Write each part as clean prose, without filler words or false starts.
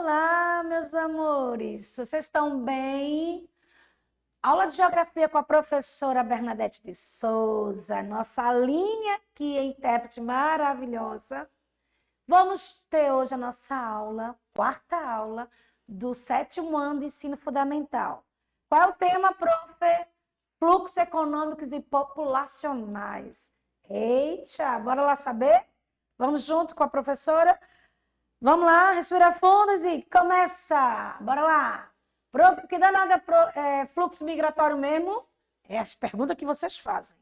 Olá, meus amores! Vocês estão bem? Aula de Geografia com a professora Bernadette de Souza, nossa Aline aqui, intérprete maravilhosa. Vamos ter hoje a nossa aula, quarta aula, do 7º ano de ensino fundamental. Qual é o tema, prof? Fluxos econômicos e populacionais. Eita, bora lá saber? Vamos junto com a professora? Vamos lá, respira fundo e começa! Bora lá! Prof, que danado é fluxo migratório mesmo? É as perguntas que vocês fazem.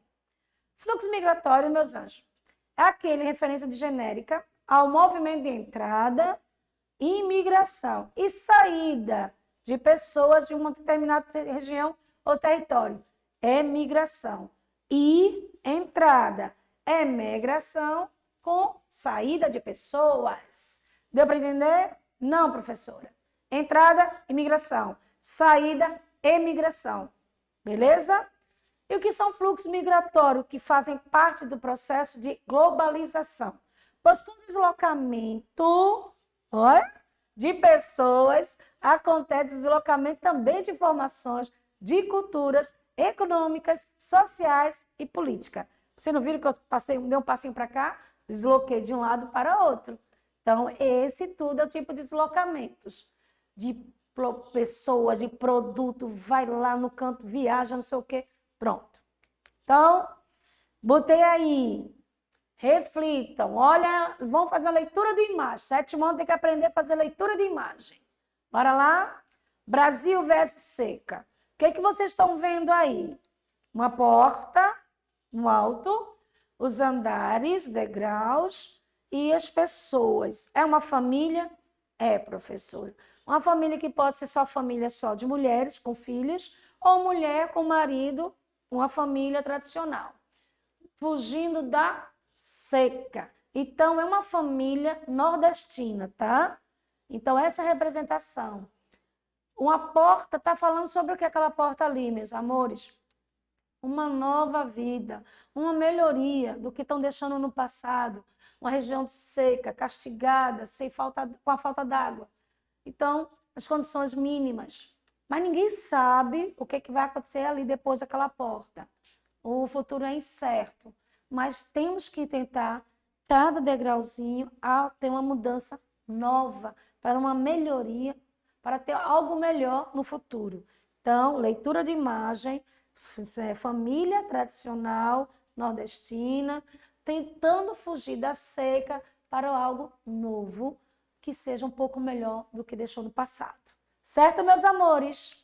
Fluxo migratório, meus anjos, é aquele referência de genérica ao movimento de entrada, imigração e saída de pessoas de uma determinada região ou território. É migração. E entrada é migração com saída de pessoas. Deu para entender? Não, professora. Entrada, imigração. Saída, emigração. Beleza? E o que são fluxos migratórios que fazem parte do processo de globalização? Pois com o deslocamento de pessoas, acontece deslocamento também de informações, de culturas econômicas, sociais e políticas. Vocês não viram que eu dei um passinho para cá? Desloquei de um lado para outro. Então, esse tudo é o tipo de deslocamentos. De pessoas, de produto, vai lá no canto, viaja, não sei o quê. Pronto. Então, botei aí. Reflitam. Olha, vão fazer a leitura de imagem. 7º ano tem que aprender a fazer leitura de imagem. Bora lá? Brasil versus seca. O que vocês estão vendo aí? Uma porta no alto, os andares, degraus e as pessoas. É uma família? É, professora. Uma família que pode ser família só de mulheres com filhos ou mulher com marido, uma família tradicional. Fugindo da seca. Então, é uma família nordestina, tá? Então, essa é a representação. Uma porta, tá falando sobre o que é aquela porta ali, meus amores? Uma nova vida, uma melhoria do que estão deixando no passado. Uma região seca, castigada, com a falta d'água. Então, as condições mínimas. Mas ninguém sabe o que vai acontecer ali depois daquela porta. O futuro é incerto. Mas temos que tentar, cada degrauzinho, a ter uma mudança nova, para uma melhoria, para ter algo melhor no futuro. Então, leitura de imagem, família tradicional, nordestina, tentando fugir da seca para algo novo, que seja um pouco melhor do que deixou no passado. Certo, meus amores?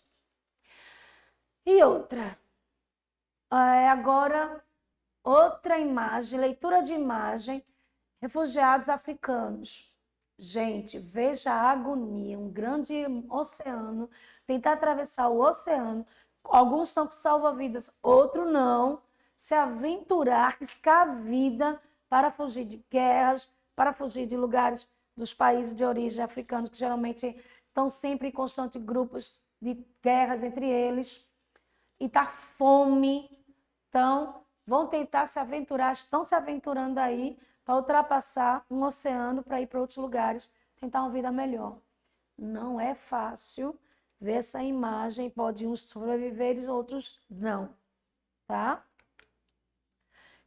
E outra. Agora, outra imagem, leitura de imagem, refugiados africanos. Gente, veja a agonia, um grande oceano, tentar atravessar o oceano, alguns estão com salva-vidas, outros não, se aventurar, arriscar a vida para fugir de guerras, para fugir de lugares dos países de origem africanos, que geralmente estão sempre em constantes grupos de guerras entre eles, e tá fome. Então, vão tentar se aventurar, estão se aventurando aí para ultrapassar um oceano para ir para outros lugares, tentar uma vida melhor. Não é fácil ver essa imagem, pode uns sobreviver e outros não, tá?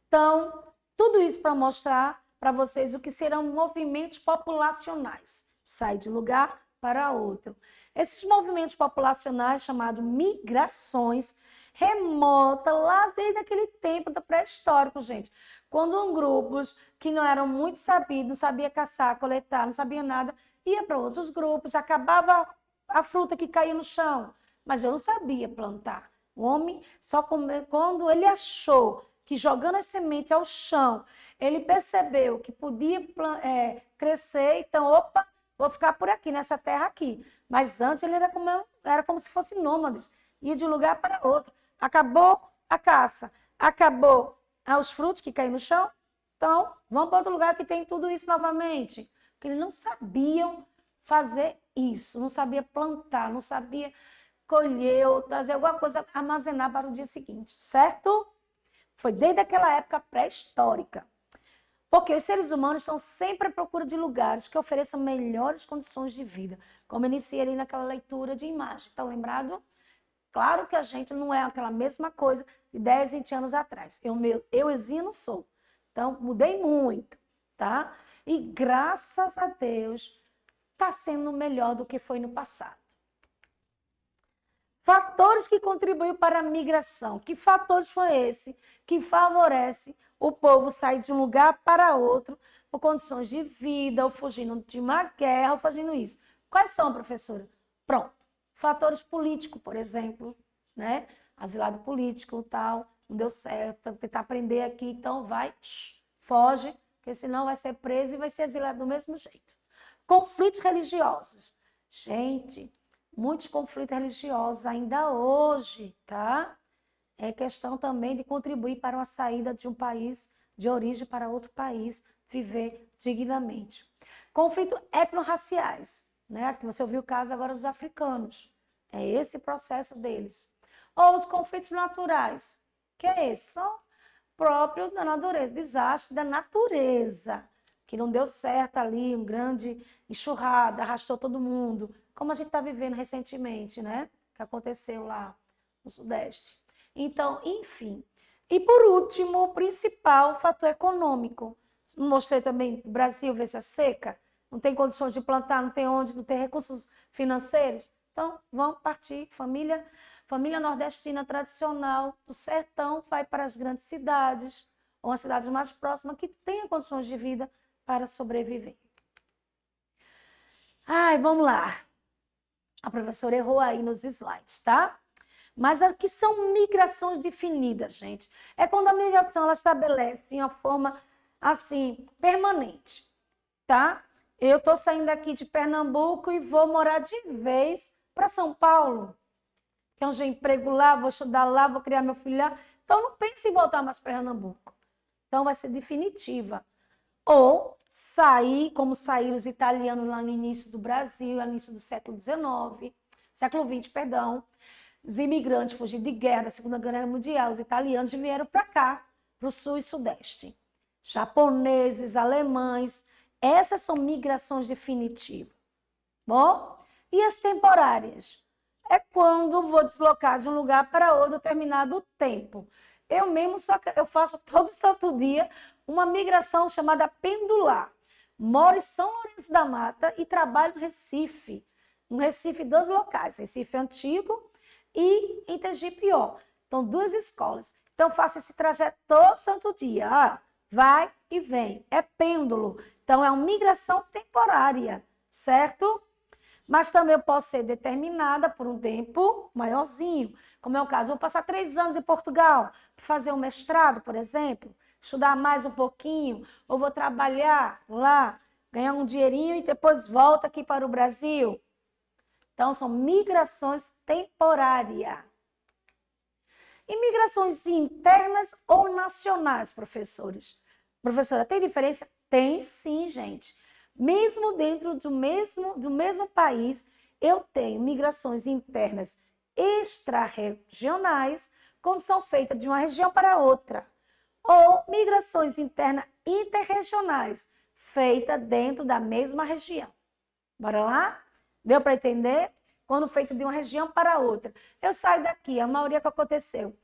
Então, tudo isso para mostrar para vocês o que serão movimentos populacionais. Sai de lugar para outro. Esses movimentos populacionais, chamados migrações, remota lá desde aquele tempo do pré-histórico, gente. Quando grupos que não eram muito sabidos, não sabia caçar, coletar, não sabia nada, ia para outros grupos, acabava a fruta que caía no chão. Mas eu não sabia plantar. O homem, quando ele achou que jogando as sementes ao chão, ele percebeu que podia crescer, então, opa, vou ficar por aqui, nessa terra aqui. Mas antes ele era como se fosse nômades, ia de um lugar para outro. Acabou a caça, acabou os frutos que caem no chão, então vamos para outro lugar que tem tudo isso novamente. Porque eles não sabiam fazer isso, não sabia plantar, não sabia colher ou trazer alguma coisa, armazenar para o dia seguinte, certo? Foi desde aquela época pré-histórica. Porque os seres humanos estão sempre à procura de lugares que ofereçam melhores condições de vida. Como eu iniciei ali naquela leitura de imagem. Estão lembrado? Claro que a gente não é aquela mesma coisa de 10, 20 anos atrás. Eu não sou. Então, mudei muito, tá? E graças a Deus, está sendo melhor do que foi no passado. Fatores que contribuem para a migração. Que fatores foi esse que favorece o povo sair de um lugar para outro por condições de vida, ou fugindo de uma guerra, ou fazendo isso? Quais são, professora? Pronto. Fatores políticos, por exemplo, né? Asilado político, tal, não deu certo, tentar aprender aqui, então vai, foge, porque senão vai ser preso e vai ser exilado do mesmo jeito. Conflitos religiosos. Gente, muitos conflitos religiosos ainda hoje, tá? É questão também de contribuir para uma saída de um país de origem para outro país, viver dignamente. Conflitos etnorraciais, né? Aqui você ouviu o caso agora dos africanos. É esse processo deles. Ou os conflitos naturais, que é esse? São próprios da natureza, desastre da natureza, que não deu certo ali, um grande enxurrada, arrastou todo mundo, como a gente está vivendo recentemente, né? Que aconteceu lá no Sudeste. Então, enfim. E por último, o principal fator econômico. Mostrei também o Brasil vê se seca, não tem condições de plantar, não tem onde, não tem recursos financeiros. Então, vamos partir, família nordestina tradicional do sertão vai para as grandes cidades, ou uma cidade mais próxima que tenha condições de vida para sobreviver. Ai, vamos lá. A professora errou aí nos slides, tá? Mas aqui são migrações definidas, gente. É quando a migração ela estabelece de uma forma assim, permanente, tá? Eu estou saindo aqui de Pernambuco e vou morar de vez para São Paulo. Que arranjei emprego lá, vou estudar lá, vou criar meu filho lá. Então, não pense em voltar mais para Pernambuco. Então, vai ser definitiva. Ou sair, como saíram os italianos lá no início do Brasil, no início do século XIX, século XX, perdão. Os imigrantes fugiram de guerra, da Segunda Guerra Mundial, os italianos vieram para cá, para o sul e sudeste. Japoneses, alemães, essas são migrações definitivas. Bom? E as temporárias? É quando vou deslocar de um lugar para outro determinado tempo. Eu mesmo eu faço todo santo dia uma migração chamada pendular. Moro em São Lourenço da Mata e trabalho no Recife. No Recife, dois locais, Recife Antigo e em Tegipió. Então, duas escolas. Então, faço esse trajeto todo santo dia. Vai e vem. É pêndulo. Então, é uma migração temporária, certo? Mas também eu posso ser determinada por um tempo maiorzinho. Como é o caso, eu vou passar 3 anos em Portugal, fazer um mestrado, por exemplo, estudar mais um pouquinho, ou vou trabalhar lá, ganhar um dinheirinho e depois volto aqui para o Brasil. Então, são migrações temporárias. E migrações internas ou nacionais, professores? Professora, tem diferença? Tem sim, gente. Mesmo dentro do mesmo país, eu tenho migrações internas extra-regionais, quando são feitas de uma região para outra. Ou migrações internas interregionais, feitas dentro da mesma região. Bora lá? Deu para entender? Quando feita de uma região para outra. Eu saio daqui, a maioria que aconteceu,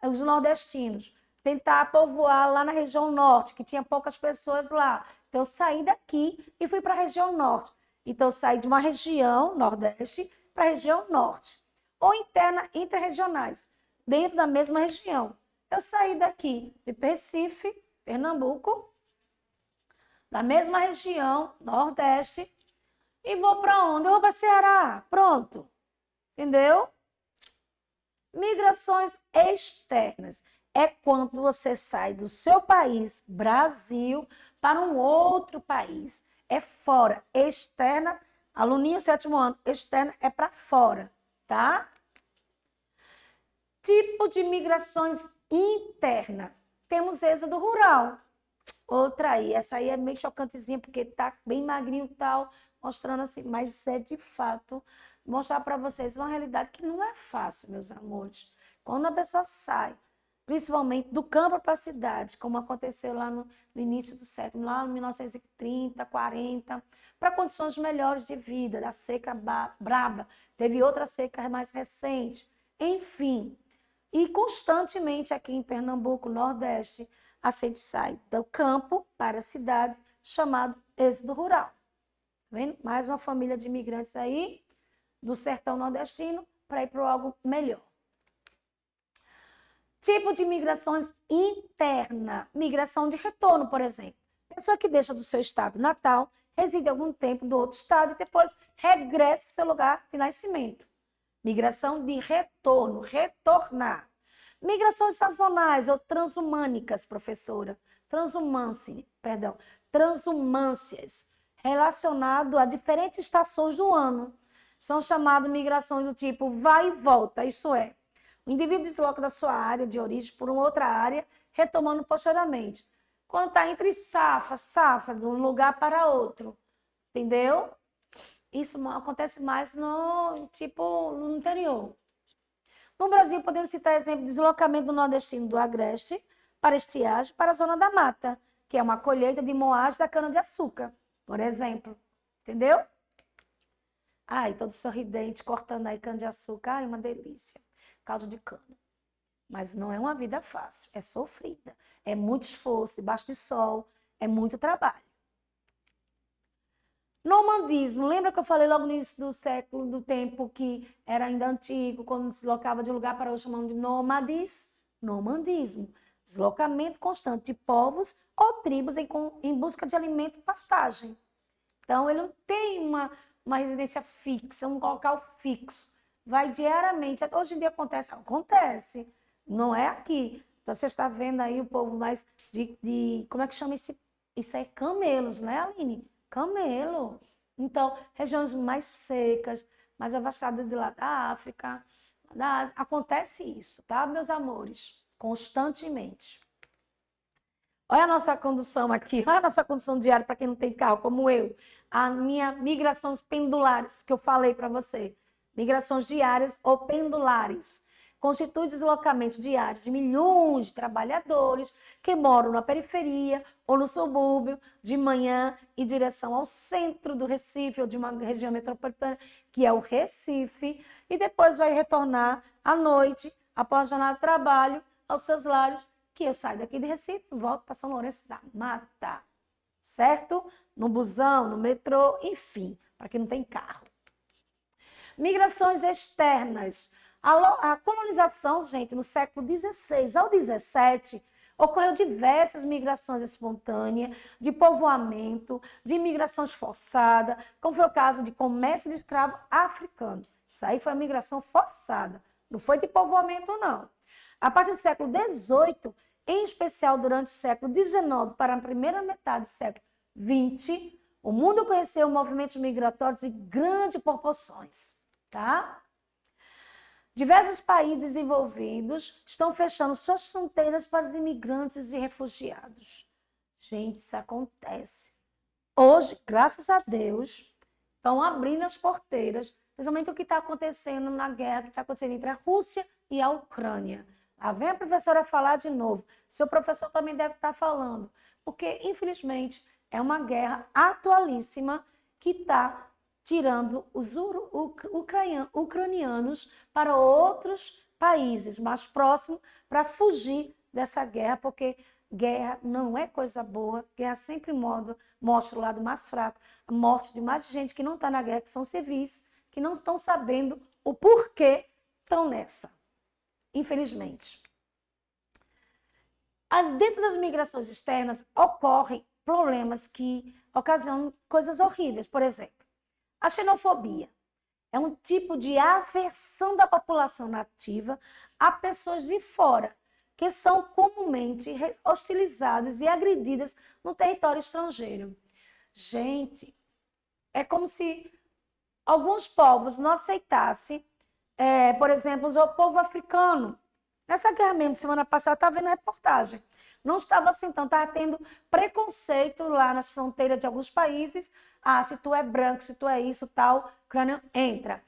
os nordestinos, tentar povoar lá na região norte, que tinha poucas pessoas lá. Então, eu saí daqui e fui para a região norte. Então, eu saí de uma região, nordeste, para a região norte. Ou interregionais, dentro da mesma região. Eu saí daqui de Recife, Pernambuco, da mesma região, nordeste, e vou para onde? Eu vou para Ceará. Pronto. Entendeu? Migrações externas é quando você sai do seu país, Brasil, para um outro país. É fora. Externa, aluninho 7º ano, externa é para fora, tá? Tipo de migrações interna. Temos êxodo rural. Outra aí, essa aí é meio chocantezinha, porque tá bem magrinho e tal, mostrando assim, mas é de fato mostrar para vocês uma realidade que não é fácil, meus amores. Quando a pessoa sai principalmente do campo para a cidade, como aconteceu lá no início do século, lá em 1930, 40, para condições melhores de vida, da seca braba, teve outra seca mais recente, enfim. E constantemente aqui em Pernambuco, Nordeste, a gente sai do campo para a cidade, chamado êxodo rural. Tá vendo? Mais uma família de imigrantes aí, do sertão nordestino, para ir para algo melhor. Tipo de migrações interna, migração de retorno, por exemplo. Pessoa que deixa do seu estado natal, reside algum tempo no outro estado e depois regressa ao seu lugar de nascimento. Migração de retorno, retornar. Migrações sazonais ou transhumânicas, professora. Transhumâncias, relacionado a diferentes estações do ano. São chamadas migrações do tipo vai e volta, isso é. O indivíduo desloca da sua área de origem por uma outra área, retomando posteriormente. Quando está entre safra, de um lugar para outro. Entendeu? Isso acontece mais no interior. No Brasil, podemos citar exemplo de deslocamento do nordestino do Agreste para estiagem para a zona da mata, que é uma colheita de moagem da cana-de-açúcar, por exemplo. Entendeu? Ai, todo sorridente, cortando aí cana-de-açúcar. Ai, uma delícia. Caldo de cana. Mas não é uma vida fácil, é sofrida. É muito esforço, debaixo de sol, é muito trabalho. Nomandismo, lembra que eu falei logo no início do século, do tempo que era ainda antigo, quando se deslocava de um lugar para outro, chamando de nômades? Nomandismo, deslocamento constante de povos ou tribos em busca de alimento e pastagem. Então, ele não tem uma residência fixa, um local fixo. Vai diariamente. Hoje em dia acontece. Não é aqui. Então, você está vendo aí o povo mais como é que chama isso? Isso é camelos, né, Aline? Camelo. Então, regiões mais secas, mais afastadas de lá da África, da Ásia. Acontece isso, tá, meus amores? Constantemente. Olha a nossa condução aqui, olha a nossa condução diária para quem não tem carro, como eu. A minha migrações pendulares que eu falei para você. Migrações diárias ou pendulares. Constitui deslocamento diário de milhões de trabalhadores que moram na periferia ou no subúrbio de manhã em direção ao centro do Recife ou de uma região metropolitana, que é o Recife, e depois vai retornar à noite, após a jornada de trabalho, aos seus lares, que eu saio daqui de Recife e volto para São Lourenço da Mata, certo? No busão, no metrô, enfim, para quem não tem carro. Migrações externas. A colonização, gente, no século XVI ao XVII, ocorreu diversas migrações espontâneas, de povoamento, de imigrações forçadas, como foi o caso de comércio de escravo africano. Isso aí foi a migração forçada, não foi de povoamento, não. A partir do século XVIII, em especial durante o século XIX para a primeira metade do século XX, o mundo conheceu movimentos migratórios de grandes proporções. Tá? Diversos países desenvolvidos estão fechando suas fronteiras para os imigrantes e refugiados. Gente, isso acontece. Hoje, graças a Deus, estão abrindo as porteiras, principalmente o que está acontecendo na guerra que está acontecendo entre a Rússia e a Ucrânia. Lá vem a professora falar de novo. Seu professor também deve estar falando, porque, infelizmente, é uma guerra atualíssima que está tirando os ucranianos para outros países mais próximos para fugir dessa guerra, porque guerra não é coisa boa, guerra sempre mostra o lado mais fraco, a morte de mais gente que não está na guerra, que são civis, que não estão sabendo o porquê estão nessa, infelizmente. Dentro das migrações externas ocorrem problemas que ocasionam coisas horríveis, por exemplo, a xenofobia é um tipo de aversão da população nativa a pessoas de fora, que são comumente hostilizadas e agredidas no território estrangeiro. Gente, é como se alguns povos não aceitassem, por exemplo, o povo africano. Nessa guerra mesmo, semana passada, eu estava vendo a reportagem. Não estava assim, então estava tendo preconceito lá nas fronteiras de alguns países. Se tu é branco, se tu é isso, tal, Ucrânia entra.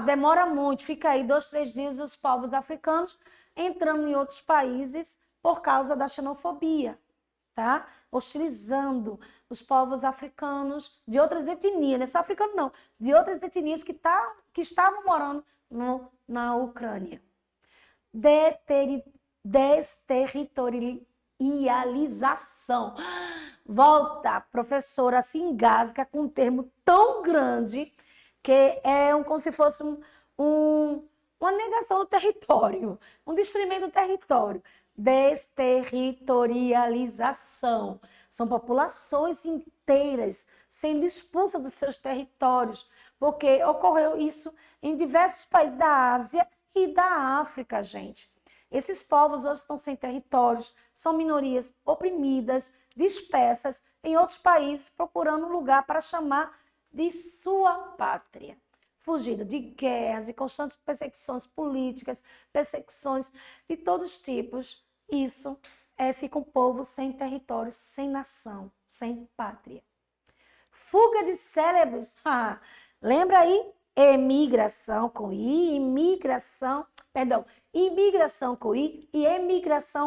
Demora muito, fica aí 2, 3 dias os povos africanos entrando em outros países por causa da xenofobia, tá? Hostilizando os povos africanos de outras etnias, não é só africano não, de outras etnias que estavam morando na Ucrânia. Desterritorialização. Volta, a professora se engasga com um termo tão grande que é como se fosse uma negação do território, um destruimento do território. Desterritorialização. São populações inteiras sendo expulsas dos seus territórios, porque ocorreu isso em diversos países da Ásia e da África, gente. Esses povos hoje estão sem territórios, são minorias oprimidas, dispersas em outros países, procurando um lugar para chamar de sua pátria. Fugindo de guerras, de constantes perseguições políticas, perseguições de todos os tipos. Isso fica um povo sem território, sem nação, sem pátria. Fuga de cérebros. Lembra aí? Imigração com I e emigração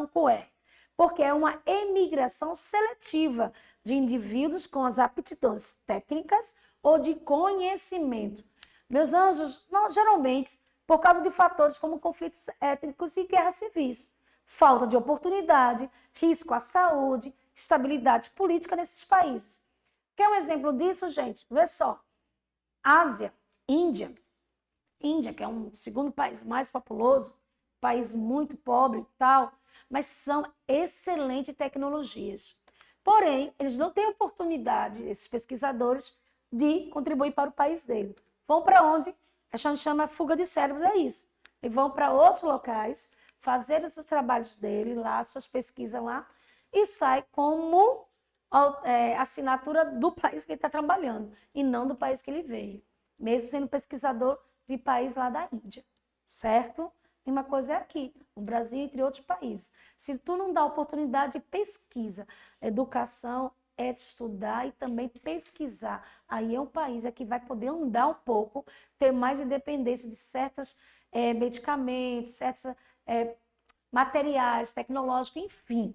com E. Porque é uma emigração seletiva de indivíduos com as aptidões técnicas ou de conhecimento. Meus anjos, geralmente, por causa de fatores como conflitos étnicos e guerras civis, falta de oportunidade, risco à saúde, estabilidade política nesses países. Quer um exemplo disso, gente? Vê só. Ásia, Índia, que é um segundo país mais populoso, país muito pobre e tal, mas são excelentes tecnologias. Porém, eles não têm oportunidade, esses pesquisadores, de contribuir para o país dele. Vão para onde? A gente chama fuga de cérebros, é isso. Eles vão para outros locais, fazer os seus trabalhos dele lá, suas pesquisas lá, e sai como assinatura do país que ele está trabalhando, e não do país que ele veio, mesmo sendo pesquisador de país lá da Índia, certo? E uma coisa é aqui, no Brasil, entre outros países. Se tu não dá oportunidade de pesquisa, educação é estudar e também pesquisar. Aí é um país que vai poder andar um pouco, ter mais independência de certos medicamentos, certos materiais tecnológicos, enfim.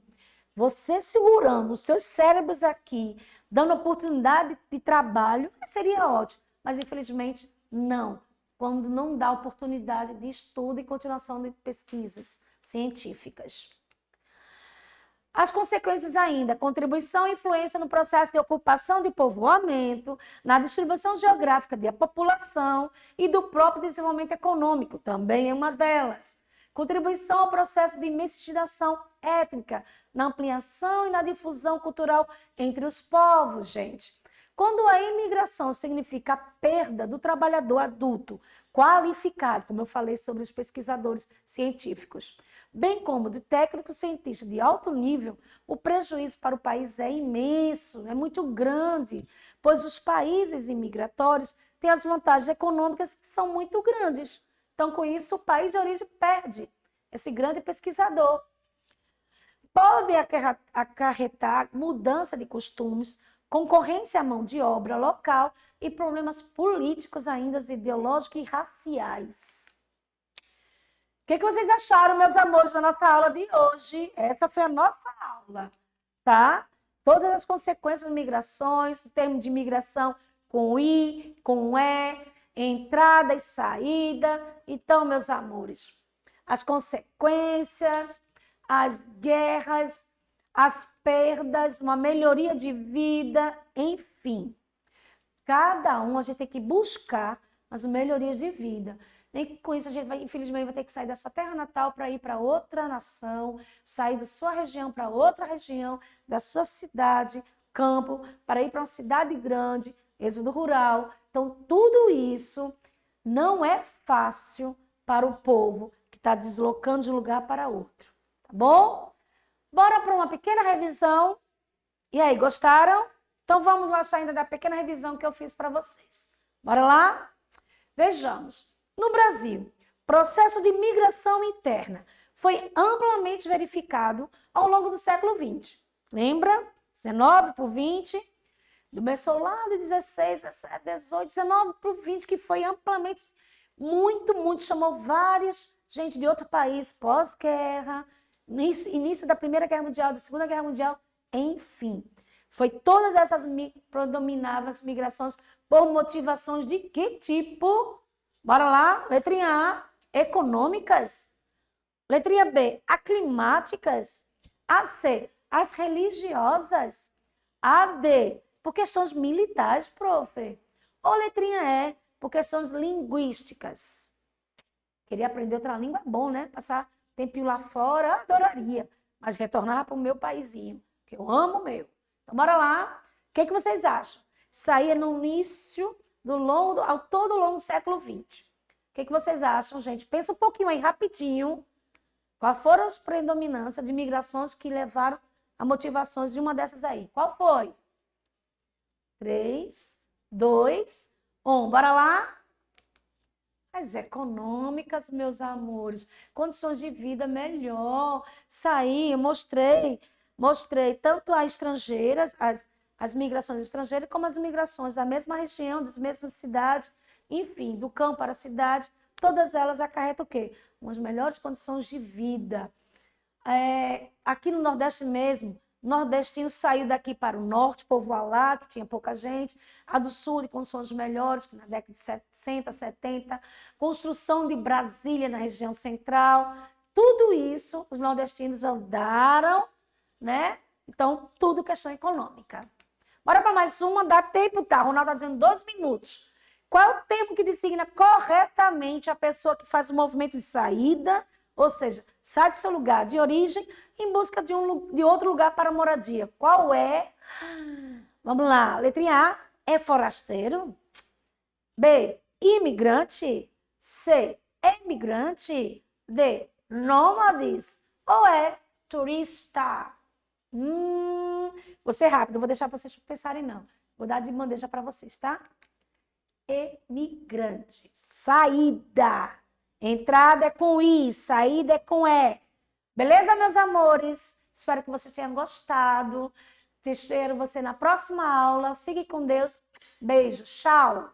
Você segurando os seus cérebros aqui, dando oportunidade de trabalho, seria ótimo. Mas, infelizmente, não. Quando não dá oportunidade de estudo e continuação de pesquisas científicas. As consequências ainda, contribuição e influência no processo de ocupação de povoamento, na distribuição geográfica da população e do próprio desenvolvimento econômico, também é uma delas. Contribuição ao processo de miscigenação étnica, na ampliação e na difusão cultural entre os povos, gente. Quando a imigração significa a perda do trabalhador adulto qualificado, como eu falei sobre os pesquisadores científicos, bem como de técnicos cientistas de alto nível, o prejuízo para o país é imenso, é muito grande, pois os países imigratórios têm as vantagens econômicas que são muito grandes. Então, com isso, o país de origem perde esse grande pesquisador. Pode acarretar mudança de costumes, concorrência à mão de obra local e problemas políticos ainda, ideológicos e raciais. O que vocês acharam, meus amores, da nossa aula de hoje? Essa foi a nossa aula, tá? Todas as consequências das migrações, o termo de migração com I, com E, entrada e saída. Então, meus amores, as consequências, as guerras, as perdas, uma melhoria de vida, enfim. Cada um a gente tem que buscar as melhorias de vida. Nem com isso a gente infelizmente, vai ter que sair da sua terra natal para ir para outra nação, sair da sua região para outra região, da sua cidade, campo, para ir para uma cidade grande, êxodo rural. Então, tudo isso não é fácil para o povo que está deslocando de um lugar para outro. Tá bom? Bora para uma pequena revisão. E aí, gostaram? Então, vamos lá ainda da pequena revisão que eu fiz para vocês. Bora lá? Vejamos. No Brasil, processo de migração interna foi amplamente verificado ao longo do século XX. Lembra? 19 para o 20, começou lá de 16, 17, 18, 19 para o 20, que foi amplamente, muito, chamou várias gente de outro país, pós-guerra, início da Primeira Guerra Mundial, da Segunda Guerra Mundial, enfim. Foi todas essas predominavam as migrações por motivações de que tipo? Bora lá, letrinha A, econômicas. Letrinha B, aclimáticas. A C, as religiosas. A D, por questões militares, prof. Ou letrinha E, por questões linguísticas. Queria aprender outra língua, é bom, né? Passar tempinho lá fora, adoraria. Mas retornar para o meu paizinho, que eu amo o meu. Então, bora lá. O que vocês acham? Saía no início ao todo longo do século XX. O que vocês acham, gente? Pensa um pouquinho aí, rapidinho. Quais foram as predominâncias de migrações que levaram a motivações de uma dessas aí? Qual foi? 3, 2, 1. Bora lá? As econômicas, meus amores. Condições de vida melhor. Saí, eu mostrei tanto as estrangeiras, as migrações estrangeiras, como as migrações da mesma região, das mesmas cidades, enfim, do campo para a cidade. Todas elas acarretam o quê? Umas melhores condições de vida. Aqui no Nordeste mesmo, o nordestino saiu daqui para o norte, povoar lá, que tinha pouca gente. A do sul, de condições melhores, que na década de 60, 70. Construção de Brasília na região central. Tudo isso, os nordestinos andaram, né? Então, tudo questão econômica. Bora para mais uma, dá tempo, tá? O Ronaldo está dizendo 12 minutos. Qual é o tempo que designa corretamente a pessoa que faz o movimento de saída, ou seja, sai do seu lugar de origem em busca de outro lugar para moradia? Qual é? Vamos lá. Letrinha A, é forasteiro. B, imigrante. C, emigrante. D, nômades. Ou é turista? Vou ser rápido, vou deixar vocês pensarem não. Vou dar de bandeja para vocês, tá? Emigrante. Saída. Entrada é com I, saída é com E. Beleza, meus amores? Espero que vocês tenham gostado. Espero você na próxima aula. Fique com Deus. Beijo. Tchau.